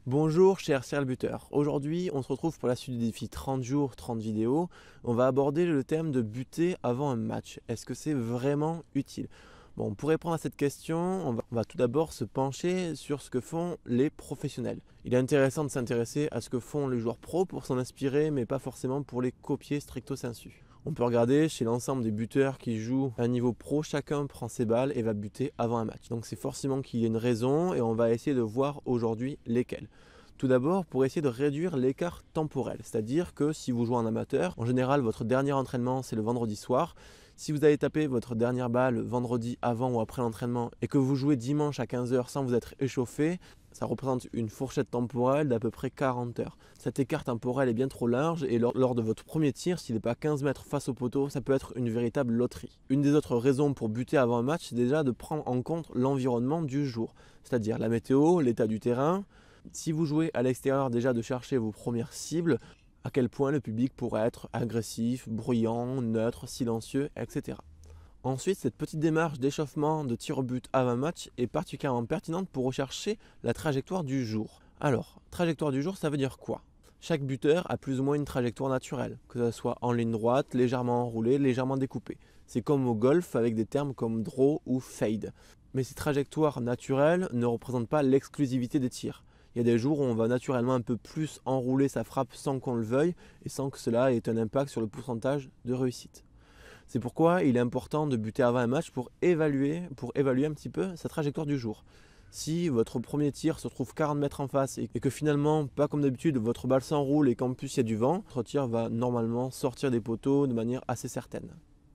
Bonjour cher serial buteur, aujourd'hui on se retrouve pour la suite du défi 30 jours, 30 vidéos. On va aborder le thème de buter avant un match. Est-ce que c'est vraiment utile? Bon, pour répondre à cette question, on va tout d'abord se pencher sur ce que font les professionnels. Il est intéressant de s'intéresser à ce que font les joueurs pros pour s'en inspirer, mais pas forcément pour les copier stricto sensu. On peut regarder chez l'ensemble des buteurs qui jouent à un niveau pro, chacun prend ses balles et va buter avant un match. Donc c'est forcément qu'il y a une raison et on va essayer de voir aujourd'hui lesquelles. Tout d'abord, pour essayer de réduire l'écart temporel, c'est-à-dire que si vous jouez en amateur, en général votre dernier entraînement c'est le vendredi soir. Si vous avez tapé votre dernière balle vendredi avant ou après l'entraînement et que vous jouez dimanche à 15 h sans vous être échauffé, ça représente une fourchette temporelle d'à peu près 40 heures. Cet écart temporel est bien trop large et lors de votre premier tir, s'il n'est pas 15 mètres face au poteau, ça peut être une véritable loterie. Une des autres raisons pour buter avant un match, c'est déjà de prendre en compte l'environnement du jour, c'est-à-dire la météo, l'état du terrain. Si vous jouez à l'extérieur, déjà de chercher vos premières cibles, à quel point le public pourrait être agressif, bruyant, neutre, silencieux, etc. Ensuite, cette petite démarche d'échauffement de tir au but avant un match est particulièrement pertinente pour rechercher la trajectoire du jour. Alors, trajectoire du jour, ça veut dire quoi? Chaque buteur a plus ou moins une trajectoire naturelle, que ce soit en ligne droite, légèrement enroulée, légèrement découpée. C'est comme au golf avec des termes comme draw ou fade. Mais ces trajectoires naturelles ne représentent pas l'exclusivité des tirs. Il y a des jours où on va naturellement un peu plus enrouler sa frappe sans qu'on le veuille et sans que cela ait un impact sur le pourcentage de réussite. C'est pourquoi il est important de buter avant un match pour évaluer un petit peu sa trajectoire du jour. Si votre premier tir se trouve 40 mètres en face et que finalement, pas comme d'habitude, votre balle s'enroule et qu'en plus il y a du vent, votre tir va normalement sortir des poteaux de manière assez certaine.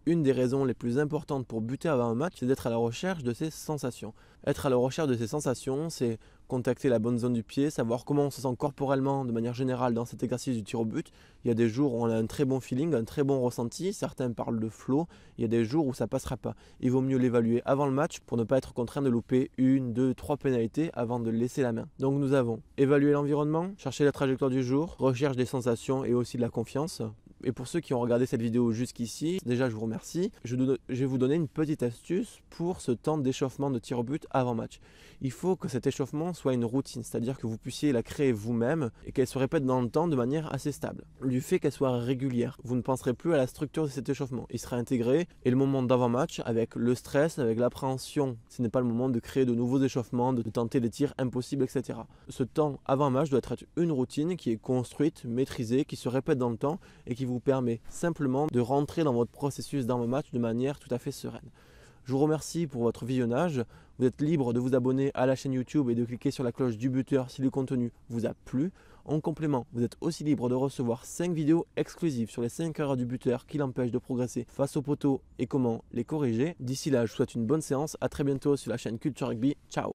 Une des raisons les plus importantes pour buter avant un match, c'est d'être à la recherche de ses sensations. Être à la recherche de ses sensations, c'est contacter la bonne zone du pied, savoir comment on se sent corporellement de manière générale dans cet exercice du tir au but. Il y a des jours où on a un très bon feeling, un très bon ressenti, certains parlent de flow, il y a des jours où ça passera pas. Il vaut mieux l'évaluer avant le match pour ne pas être contraint de louper une, deux, trois pénalités avant de laisser la main. Donc nous avons évaluer l'environnement, chercher la trajectoire du jour, recherche des sensations et aussi de la confiance. Et pour ceux qui ont regardé cette vidéo jusqu'ici, déjà je vous remercie. Je vais vous donner une petite astuce pour ce temps d'échauffement de tir au but avant match. Il faut que cet échauffement soit une routine, c'est-à-dire que vous puissiez la créer vous-même et qu'elle se répète dans le temps de manière assez stable. Du fait qu'elle soit régulière, vous ne penserez plus à la structure de cet échauffement. Il sera intégré et le moment d'avant-match, avec le stress, avec l'appréhension, ce n'est pas le moment de créer de nouveaux échauffements, de tenter des tirs impossibles, etc. Ce temps avant-match doit être une routine qui est construite, maîtrisée, qui se répète dans le temps et qui vous permet simplement de rentrer dans votre processus d'avant-match de manière tout à fait sereine. Je vous remercie pour votre visionnage. Vous êtes libre de vous abonner à la chaîne YouTube et de cliquer sur la cloche du buteur si le contenu vous a plu. En complément, vous êtes aussi libre de recevoir 5 vidéos exclusives sur les 5 erreurs du buteur qui l'empêchent de progresser face au poteau et comment les corriger. D'ici là, je vous souhaite une bonne séance. À très bientôt sur la chaîne Culture Rugby. Ciao!